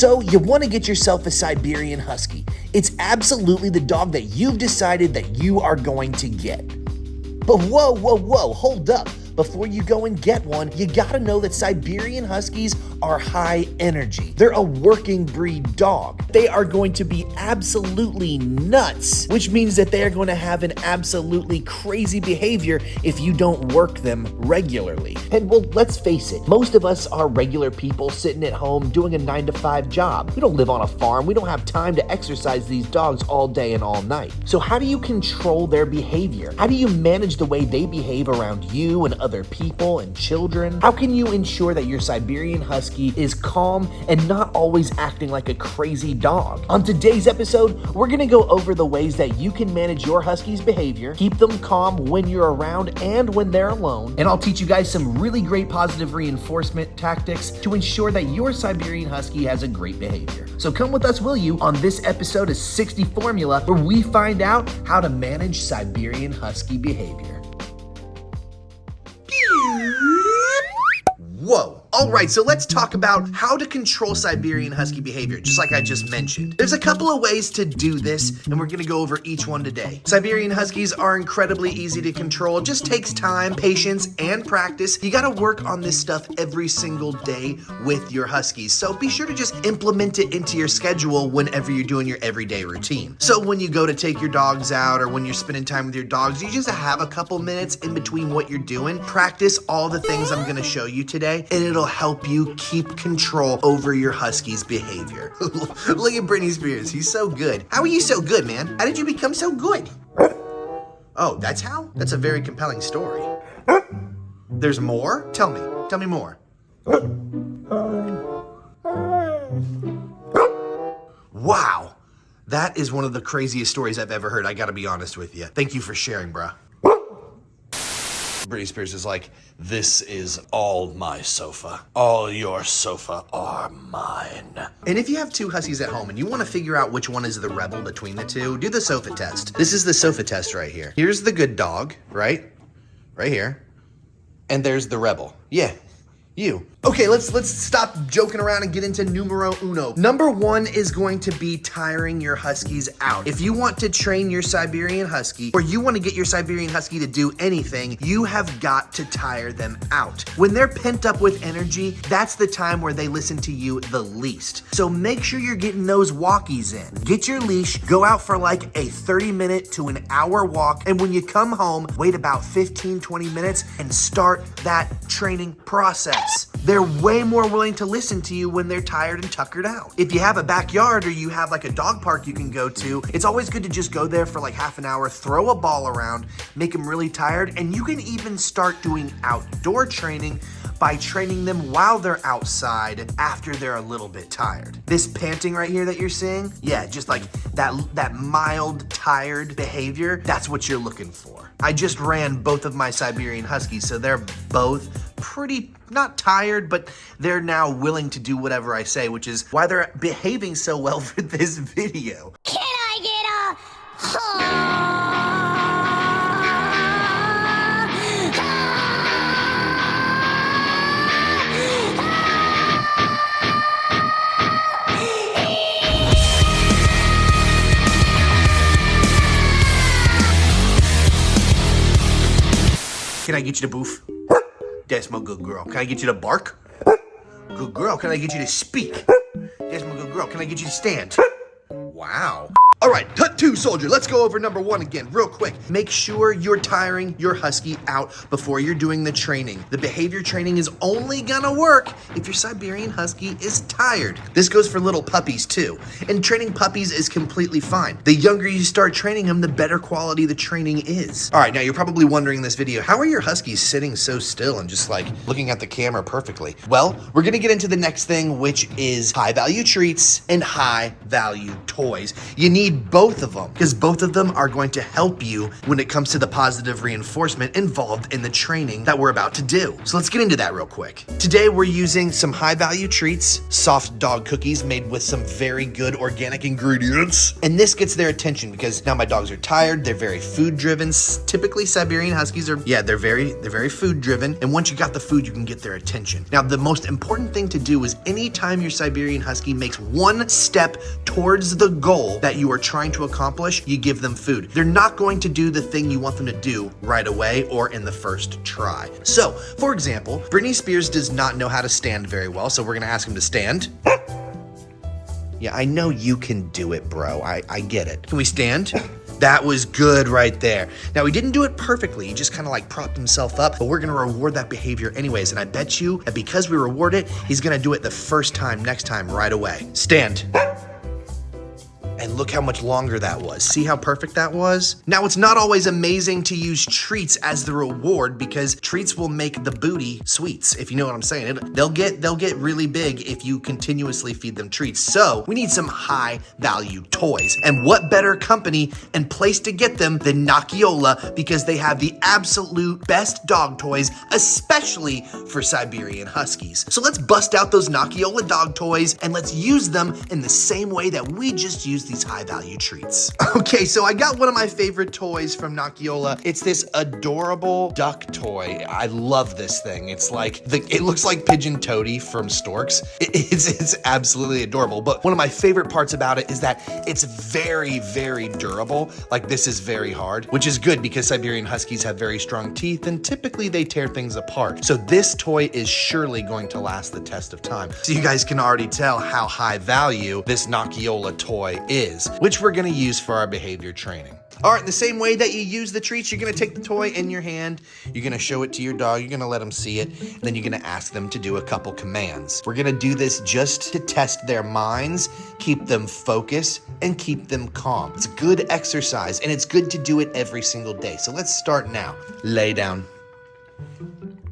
So you want to get yourself a Siberian Husky. It's absolutely the dog that you've decided that you are going to get. But whoa, hold up. Before you go and get one, you gotta know that Siberian Huskies are high energy. They're a working breed dog. They are going to be absolutely nuts, which means that they are going to have an absolutely crazy behavior if you don't work them regularly. And well, let's face it, most of us are regular people sitting at home doing a 9-to-5 job. We don't live on a farm. We don't have time to exercise these dogs all day and all night. So how do you control their behavior? How do you manage the way they behave around you and other people and children? How can you ensure that your Siberian Husky is calm and not always acting like a crazy dog? On today's episode, we're gonna go over the ways that you can manage your Husky's behavior, keep them calm when you're around and when they're alone, and I'll teach you guys some really great positive reinforcement tactics to ensure that your Siberian Husky has a great behavior. So come with us, will you, on this episode of 60 Formula, where we find out how to manage Siberian Husky behavior. Whoa. All right, so let's talk about how to control Siberian Husky behavior, just like I just mentioned. There's a couple of ways to do this, and we're gonna go over each one today. Siberian Huskies are incredibly easy to control. It just takes time, patience, and practice. You gotta work on this stuff every single day with your Huskies. So be sure to just implement it into your schedule whenever you're doing your everyday routine. So when you go to take your dogs out or when you're spending time with your dogs, you just have a couple minutes in between what you're doing. Practice all the things I'm gonna show you today, and it'll help you keep control over your Husky's behavior. Look at Britney Spears. He's so good. How are you so good, man? How did you become so good? Oh, that's how? That's a very compelling story. There's more? Tell me more. Wow. That is one of the craziest stories I've ever heard. I gotta be honest with you. Thank you for sharing, bruh. Britney Spears is like, this is all my sofa. All your sofa are mine. And if you have two Huskies at home and you want to figure out which one is the rebel between the two, do the sofa test. This is the sofa test right here. Here's the good dog, right? Right here. And there's the rebel. Yeah, you. Okay, let's stop joking around and get into numero uno. Number one is going to be tiring your Huskies out. If you want to train your Siberian Husky, or you want to get your Siberian Husky to do anything, you have got to tire them out. When they're pent up with energy, that's the time where they listen to you the least. So make sure you're getting those walkies in. Get your leash, go out for like a 30-minute to an hour walk, and when you come home, wait about 15-20 minutes and start that training process. They're way more willing to listen to you when they're tired and tuckered out. If you have a backyard or you have like a dog park you can go to, it's always good to just go there for like half an hour, throw a ball around, make them really tired, and you can even start doing outdoor training by training them while they're outside after they're a little bit tired. This panting right here that you're seeing, yeah, just like that mild tired behavior, that's what you're looking for. I just ran both of my Siberian Huskies, so they're both pretty, not tired, but they're now willing to do whatever I say, which is why they're behaving so well for this video. Can I get a Can I get you to boof? That's my good girl. Can I get you to bark? Good girl. Can I get you to speak? That's my good girl. Can I get you to stand? Wow. All right, Hut 2 soldier, let's go over number one again real quick. Make sure you're tiring your Husky out before you're doing the training. The behavior training is only gonna work if your Siberian Husky is tired. This goes for little puppies too. And training puppies is completely fine. The younger you start training them, the better quality the training is. All right, now you're probably wondering in this video, how are your Huskies sitting so still and just like looking at the camera perfectly? Well, we're gonna get into the next thing, which is high value treats and high value toys. You need need both of them because both of them are going to help you when it comes to the positive reinforcement involved in the training that we're about to do. So let's get into that real quick. Today we're using some high value treats, soft dog cookies made with some very good organic ingredients. And this gets their attention because now my dogs are tired, they're very food driven. Typically Siberian Huskies are, they're very food driven. And once you got the food, you can get their attention. Now the most important thing to do is anytime your Siberian Husky makes one step towards the goal that you are trying to accomplish, you give them food. They're not going to do the thing you want them to do right away or in the first try. So, for example, Britney Spears does not know how to stand very well, so we're gonna ask him to stand. Yeah, I know you can do it, bro. I get it. Can we stand? That was good right there. Now, he didn't do it perfectly. He just kind of like propped himself up, but we're gonna reward that behavior anyways. And I bet you that because we reward it, he's gonna do it the first time, next time, right away. Stand. And look how much longer that was. See how perfect that was? Now, it's not always amazing to use treats as the reward because treats will make the booty sweets, if you know what I'm saying. They'll get really big if you continuously feed them treats. So we need some high value toys. And what better company and place to get them than Nocciola, because they have the absolute best dog toys, especially for Siberian Huskies. So let's bust out those Nocciola dog toys and let's use them in the same way that we just used these high value treats. Okay, so I got one of my favorite toys from Nocciola. It's this adorable duck toy. I love this thing. It's like, it looks like Pigeon Toady from Storks. It's absolutely adorable. But one of my favorite parts about it is that it's very, very durable. Like this is very hard, which is good because Siberian Huskies have very strong teeth and typically they tear things apart. So this toy is surely going to last the test of time. So you guys can already tell how high value this Nocciola toy is, which we're gonna use for our behavior training. All right, the same way that you use the treats, you're gonna take the toy in your hand, you're gonna show it to your dog, you're gonna let them see it, and then you're gonna ask them to do a couple commands. We're gonna do this just to test their minds, keep them focused, and keep them calm. It's good exercise, and it's good to do it every single day. So let's start now. Lay down.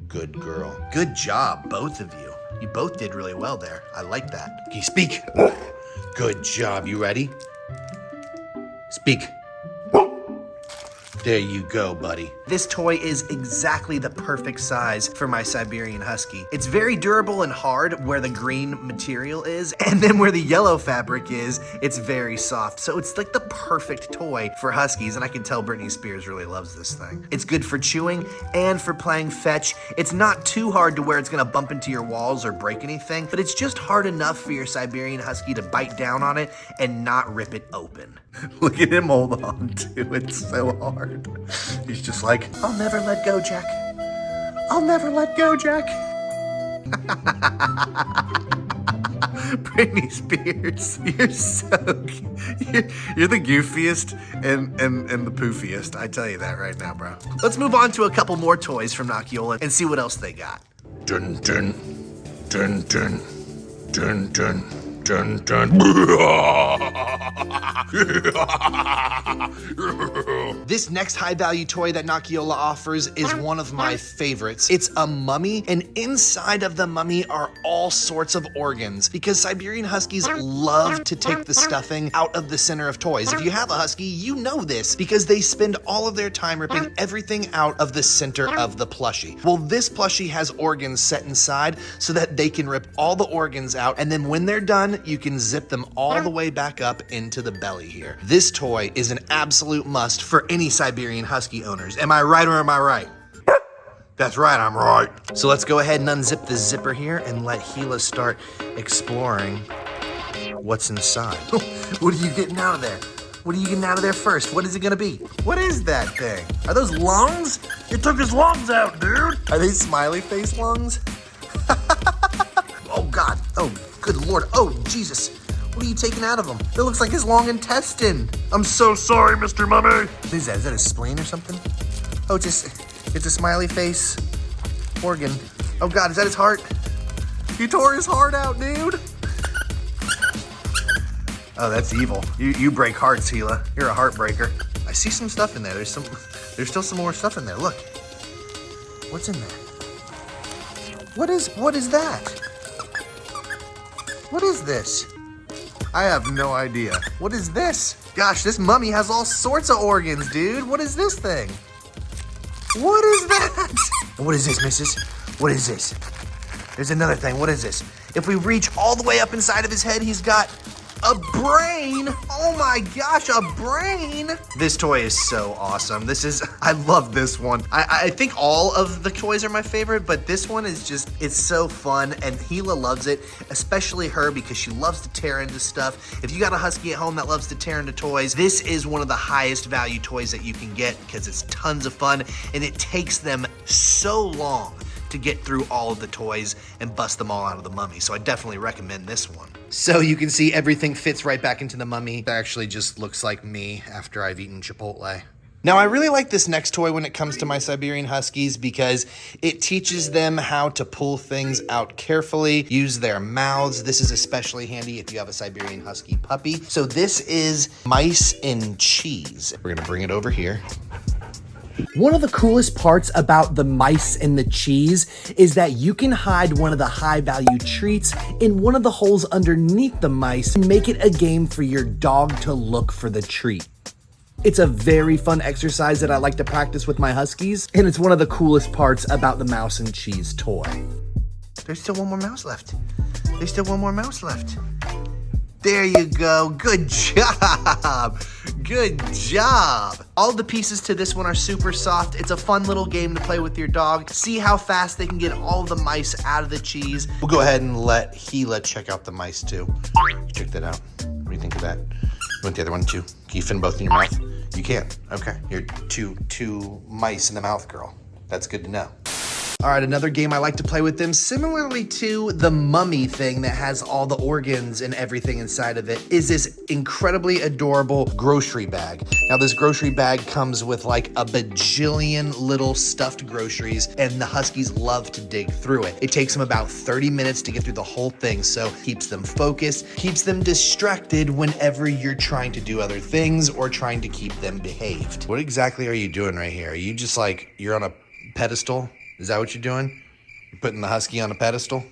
Good girl. Good job, both of you. You both did really well there. I like that. Okay, speak. Good job. You ready? Speak. There you go, buddy. This toy is exactly the perfect size for my Siberian Husky. It's very durable and hard where the green material is, and then where the yellow fabric is, it's very soft. So it's like the perfect toy for Huskies, and I can tell Britney Spears really loves this thing. It's good for chewing and for playing fetch. It's not too hard to where it's gonna bump into your walls or break anything, but it's just hard enough for your Siberian Husky to bite down on it and not rip it open. Look at him hold on to it so hard. He's just like, I'll never let go, Jack. I'll never let go, Jack. Britney Spears, you're the goofiest and the poofiest. I tell you that right now, bro. Let's move on to a couple more toys from Nocciola and see what else they got. Dun dun dun dun dun dun. Dun, dun. This next high-value toy that Nocciola offers is one of my favorites. It's a mummy, and inside of the mummy are all sorts of organs because Siberian Huskies love to take the stuffing out of the center of toys. If you have a Husky, you know this because they spend all of their time ripping everything out of the center of the plushie. Well, this plushie has organs set inside so that they can rip all the organs out, and then when they're done, you can zip them all the way back up into the belly here. This toy is an absolute must for any Siberian Husky owners. Am I right or am I right? That's right, I'm right. So let's go ahead and unzip the zipper here and let Gila start exploring what's inside. What are you getting out of there? What are you getting out of there first? What is it gonna be? What is that thing? Are those lungs? You took his lungs out, dude. Are they smiley face lungs? Oh God, oh good Lord, oh Jesus. What are you taking out of him? It looks like his long intestine. I'm so sorry, Mr. Mummy. What is that? Is that a spleen or something? Oh, it's a smiley face organ. Oh God, is that his heart? You tore his heart out, dude. Oh, that's evil. You break hearts, Gila. You're a heartbreaker. I see some stuff in there. There's still some more stuff in there. Look. What's in there? What is that? What is this? I have no idea. What is this? gosh, this mummy has all sorts of organs, dude. What is this thing? What is that? What is this, missus? What is this? There's another thing. What is this? If we reach all the way up inside of his head, he's got a brain. Oh my gosh, a brain. This toy is so awesome. I love this one. I think all of the toys are my favorite, but this one is just, it's so fun, and Gila loves it, especially her, because she loves to tear into stuff. If you got a husky at home that loves to tear into toys, this is one of the highest value toys that you can get because it's tons of fun, and it takes them so long to get through all of the toys and bust them all out of the mummy. So I definitely recommend this one. So you can see everything fits right back into the mummy. It actually just looks like me after I've eaten Chipotle. Now, I really like this next toy when it comes to my Siberian Huskies because it teaches them how to pull things out carefully, use their mouths. This is especially handy if you have a Siberian Husky puppy. So this is mice and cheese. We're gonna bring it over here. One of the coolest parts about the mice and the cheese is that you can hide one of the high value treats in one of the holes underneath the mice and make it a game for your dog to look for the treat. It's a very fun exercise that I like to practice with my Huskies, and it's one of the coolest parts about the mouse and cheese toy. There's still one more mouse left. There's still one more mouse left. There you go. Good job. Good job. All the pieces to this one are super soft. It's a fun little game to play with your dog. See how fast they can get all the mice out of the cheese. We'll go ahead and let Gila check out the mice too. Check that out. What do you think of that? You want the other one too? Can you fit them both in your mouth? You can. Okay. You're two mice in the mouth, girl. That's good to know. All right, another game I like to play with them, similarly to the mummy thing that has all the organs and everything inside of it, is this incredibly adorable grocery bag. Now, this grocery bag comes with like a bajillion little stuffed groceries, and the Huskies love to dig through it. It takes them about 30 minutes to get through the whole thing, so keeps them focused, keeps them distracted whenever you're trying to do other things or trying to keep them behaved. What exactly are you doing right here? Are you just like, you're on a pedestal? Is that what you're doing? You're putting the Husky on a pedestal?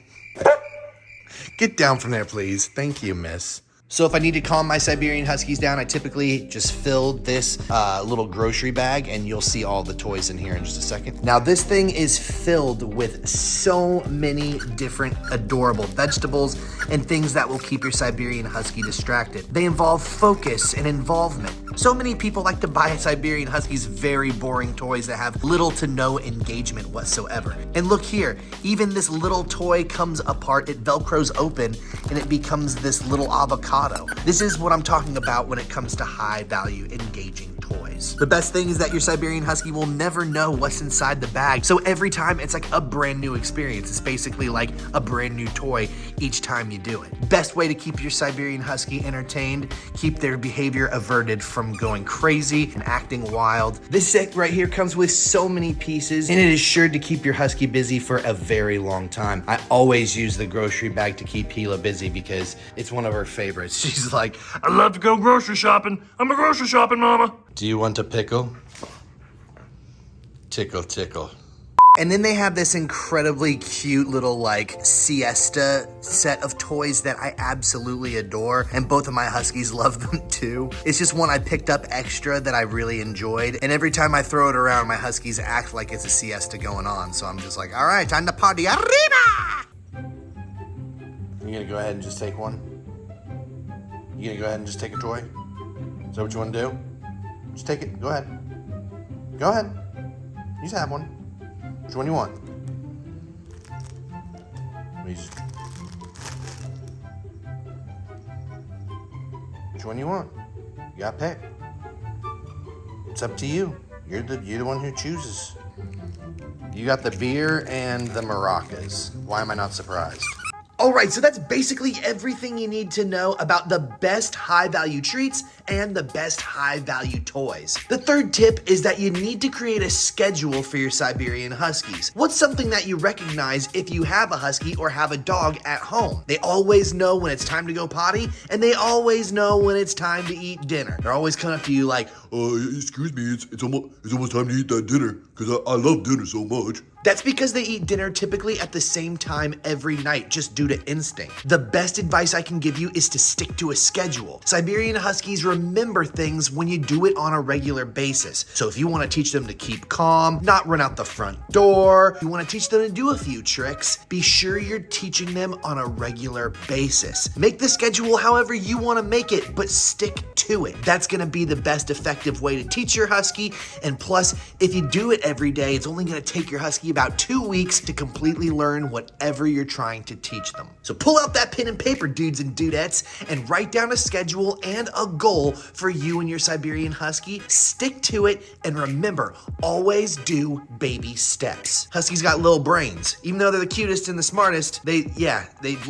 Get down from there, please. Thank you, miss. So if I need to calm my Siberian Huskies down, I typically just fill this little grocery bag, and you'll see all the toys in here in just a second. Now, this thing is filled with so many different adorable vegetables and things that will keep your Siberian Husky distracted. They involve focus and involvement. So many people like to buy Siberian Huskies very boring toys that have little to no engagement whatsoever. And look here, even this little toy comes apart, it Velcros open, and it becomes this little avocado. This is what I'm talking about when it comes to high value engaging toys. The best thing is that your Siberian Husky will never know what's inside the bag. So every time it's like a brand new experience. It's basically like a brand new toy each time you do it. Best way to keep your Siberian Husky entertained, keep their behavior averted from going crazy and acting wild. This set right here comes with so many pieces, and it is sure to keep your Husky busy for a very long time. I always use the grocery bag to keep Gila busy because it's one of her favorites. She's like, I love to go grocery shopping. I'm a grocery shopping mama. Do you want a pickle? Tickle, tickle. And then they have this incredibly cute little like Siesta set of toys that I absolutely adore, and both of my Huskies love them too. It's just one I picked up extra that I really enjoyed, and every time I throw it around, my Huskies act like it's a siesta going on, so I'm just like, all right, time to party arriba! You gonna go ahead and just take one? You gonna go ahead and just take a toy? Is that what you wanna do? Just take it, go ahead. Go ahead, you just have one. Which one you want? Which one you want? You gotta pick. It's up to you. You're the one who chooses. You got the beer and the maracas. Why am I not surprised? All right, so that's basically everything you need to know about the best high-value treats and the best high-value toys. The third tip is that you need to create a schedule for your Siberian Huskies. What's something that you recognize if you have a Husky or have a dog at home? They always know when it's time to go potty, and they always know when it's time to eat dinner. They're always coming up to you like, excuse me, it's almost time to eat that dinner, because I love dinner so much. That's because they eat dinner typically at the same time every night, just due to instinct. The best advice I can give you is to stick to a schedule. Siberian Huskies remember things when you do it on a regular basis. So if you want to teach them to keep calm, not run out the front door, you want to teach them to do a few tricks, be sure you're teaching them on a regular basis. Make the schedule however you want to make it, but stick to it. That's going to be the best effective way to teach your husky. And plus, if you do it every day, it's only going to take your husky about 2 weeks to completely learn whatever you're trying to teach them. So pull out that pen and paper, dudes and dudettes, and write down a schedule and a goal for you and your Siberian Husky. Stick to it, and remember, always do baby steps. Huskies got little brains. Even though they're the cutest and the smartest, they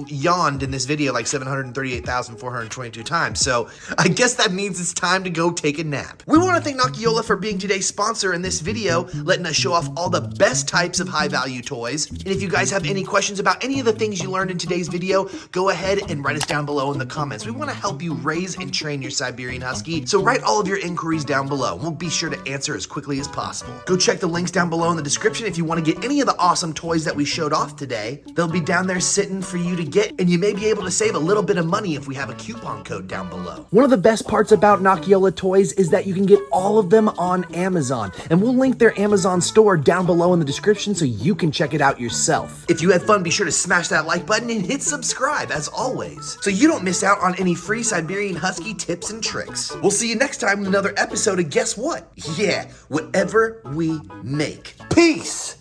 yawned in this video like 738,422 times. So I guess that means it's time to go take a nap. We want to thank Nocciola for being today's sponsor in this video, letting us show off all the best types of high value toys. And if you guys have any questions about any of the things you learned in today's video, go ahead and write us down below in the comments. We want to help you raise and train your Siberian Husky, so write all of your inquiries down below. We'll be sure to answer as quickly as possible. Go check the links down below in the description if you want to get any of the awesome toys that we showed off today. They'll be down there sitting for you to get, and you may be able to save a little bit of money if we have a coupon code down below. One of the best parts about Nocciolatoys is that you can get all of them on Amazon, and we'll link their Amazon store down below in the description so you can check it out yourself. If you had fun, be sure to smash that like button and hit subscribe as always, so you don't miss out on any free Siberian Husky tips and tricks. We'll see you next time with another episode of Guess What? Yeah, whatever we make. Peace!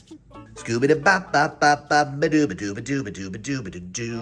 Scooby da ba ba ba ba ba doo ba doo ba doo ba doo ba doo ba doo.